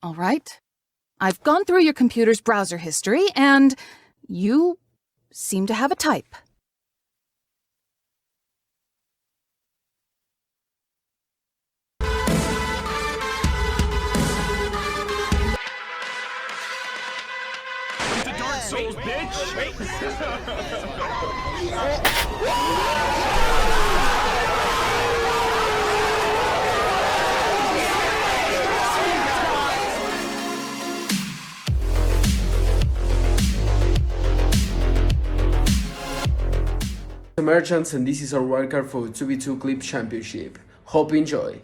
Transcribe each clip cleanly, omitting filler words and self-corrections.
All right. I've gone through your computer's browser history, and you seem to have a type. The Dark Souls, bitch! Merchants, and this is our wildcard for the 2v2 Clip Championship. Hope you enjoy.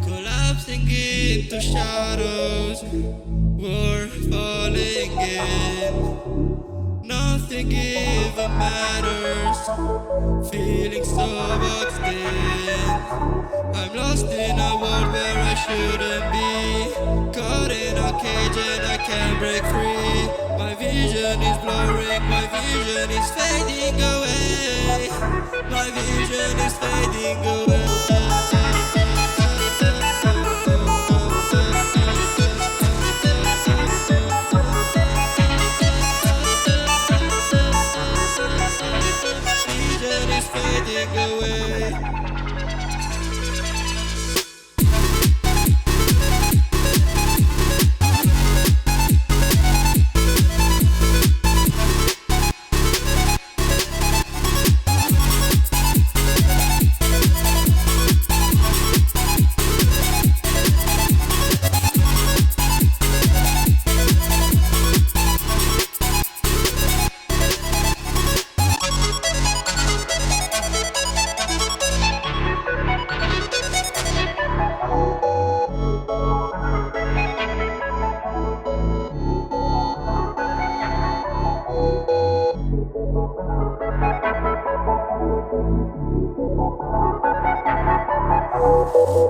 Collapsing into shadows, we're falling in. Nothing even matters, feeling so boxed in. I'm lost in a world where I shouldn't be, caught in a cage and I can't break free. My vision is blurring, my vision is fading away. My vision is fading away. Fading away.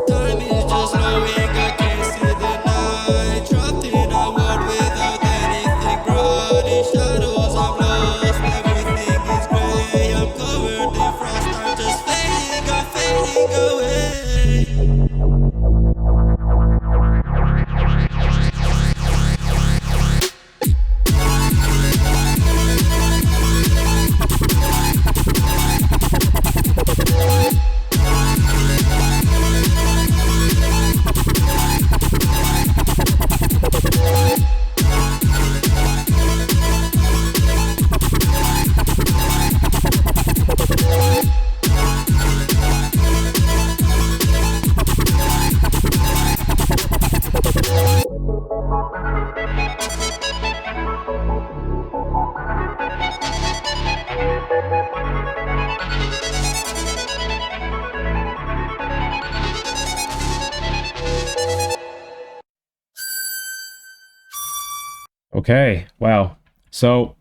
Time is just slowing, I can't see the night. Trapped in a world without anything bright. In shadows I'm lost, everything is grey. I'm covered in frost, I'm just fading away. Okay, wow. So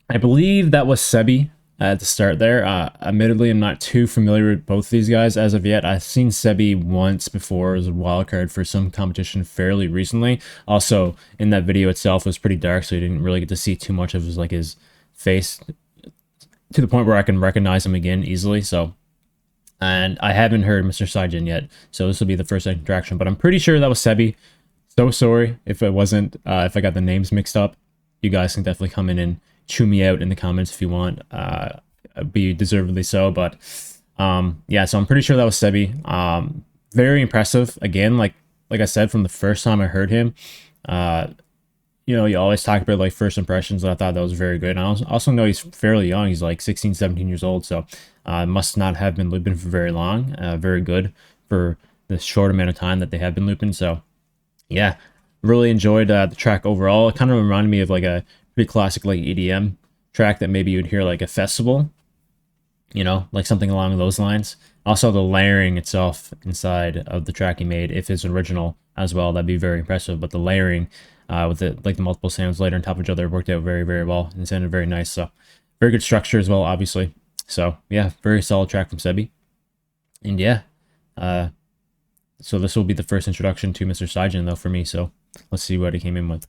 I believe that was Seby at the start there. Admittedly, I'm not too familiar with both these guys as of yet. I've seen Seby once before as a wildcard for some competition fairly recently. Also, in that video itself, it was pretty dark, so you didn't really get to see too much of his face to the point where I can recognize him again easily. So And I haven't heard MrSygen yet, so this will be the first interaction. But I'm pretty sure that was Seby. So sorry if it wasn't, if I got the names mixed up. You guys can definitely come in and chew me out in the comments if you want. Be deservedly so, but yeah, so I'm pretty sure that was Seby. Very impressive. Again, like I said, from the first time I heard him, you know, you always talk about like first impressions, and I thought that was very good. And I also know he's fairly young. He's like 16, 17 years old, so must not have been looping for very long. Very good for the short amount of time that they have been looping. So yeah, really enjoyed the track overall. It kind of reminded me of like a pretty classic like EDM track that maybe you'd hear like a festival, you know, like something along those lines. Also, the layering itself inside of the track he made, if it's original as well, that'd be very impressive. But the layering with the like the multiple sounds layered on top of each other worked out very, very well and sounded very nice. So very good structure as well, obviously. So yeah, very solid track from Seby. And yeah, so this will be the first introduction to MrSygen though for me. So let's see what he came in with.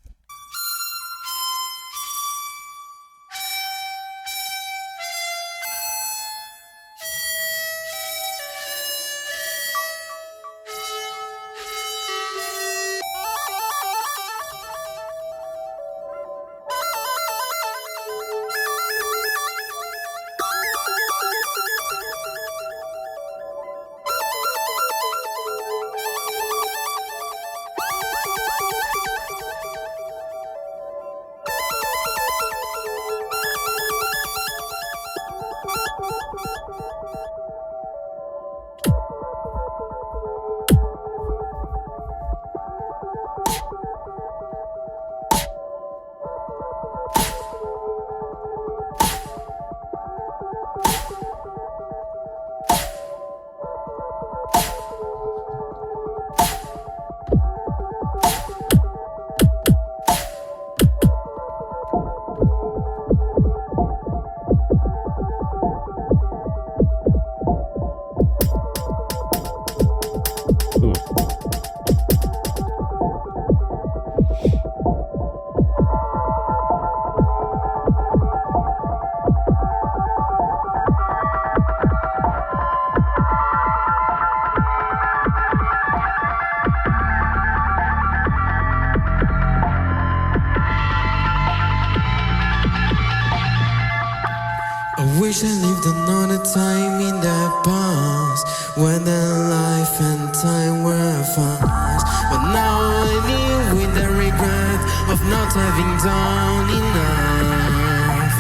I wish I lived another time in the past, when the life and time were fast. But now I live with the regret of not having done enough.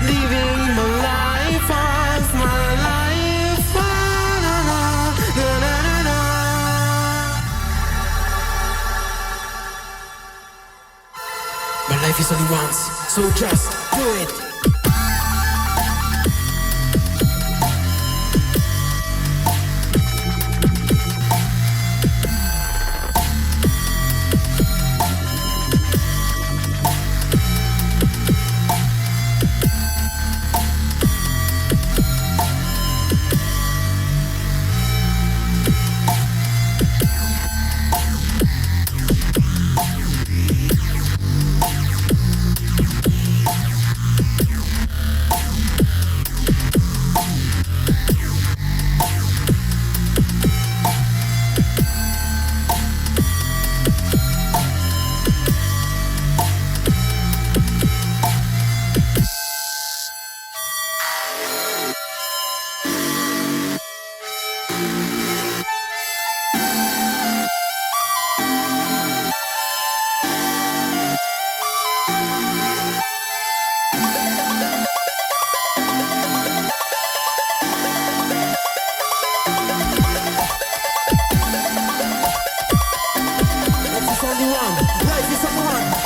Living my life off my life. My life is only once, so just do it.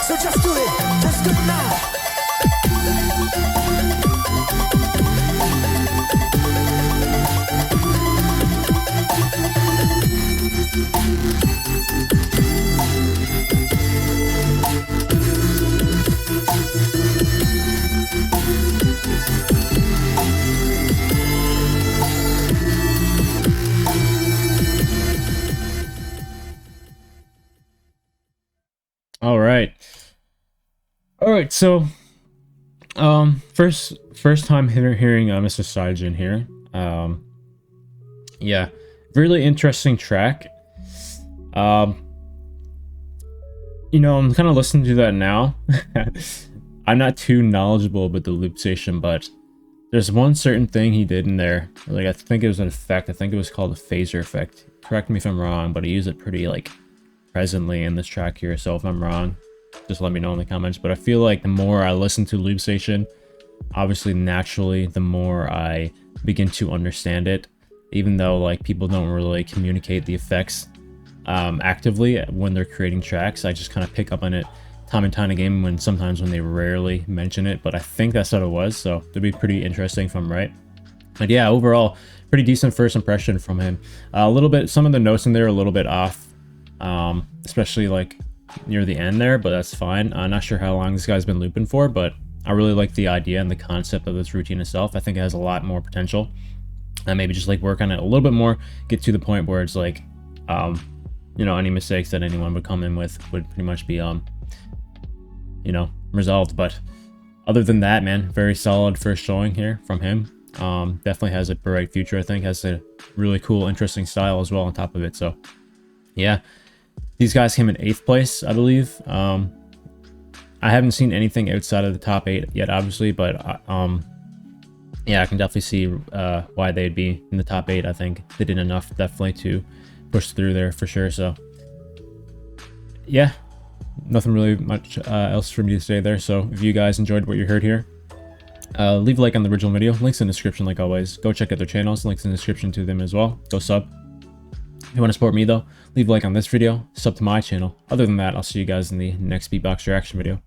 So just do it, just do it now. All right, so first time hearing MrSygen here. yeah, really interesting track. You know, I'm kind of listening to that now. I'm not too knowledgeable about the Loopstation, but there's one certain thing he did in there. Like, I think it was an effect. I think it was called a phaser effect. Correct me if I'm wrong, but he used it pretty, like, presently in this track here. So if I'm wrong, just let me know in the comments. But I feel like the more I listen to Loopstation, obviously, naturally, the more I begin to understand it. Even though, like, people don't really communicate the effects actively when they're creating tracks, I just kind of pick up on it time and time again when sometimes when they rarely mention it. But I think that's what it was, so it'd be pretty interesting if I'm right. But yeah, overall, pretty decent first impression from him. A little bit, some of the notes in there are a little bit off, especially like near the end there, but that's fine. I'm not sure how long this guy's been looping for, but I really like the idea and the concept of this routine itself. I think it has a lot more potential, and maybe just like work on it a little bit more, get to the point where it's like, you know, any mistakes that anyone would come in with would pretty much be, you know, resolved. But other than that, man, very solid first showing here from him. Definitely has a bright future. I think has a really cool, interesting style as well on top of it. So yeah, these guys came in 8th place, I believe. I haven't seen anything outside of the top 8 yet, obviously, but yeah, I can definitely see why they'd be in the top 8. I think they did enough definitely to push through there for sure. So yeah, nothing really much else for me to say there. So if you guys enjoyed what you heard here, leave a like on the original video. Links in the description like always. Go check out their channels, links in the description to them as well. Go sub. If you want to support me though, leave a like on this video, sub to my channel. Other than that, I'll see you guys in the next beatbox reaction video.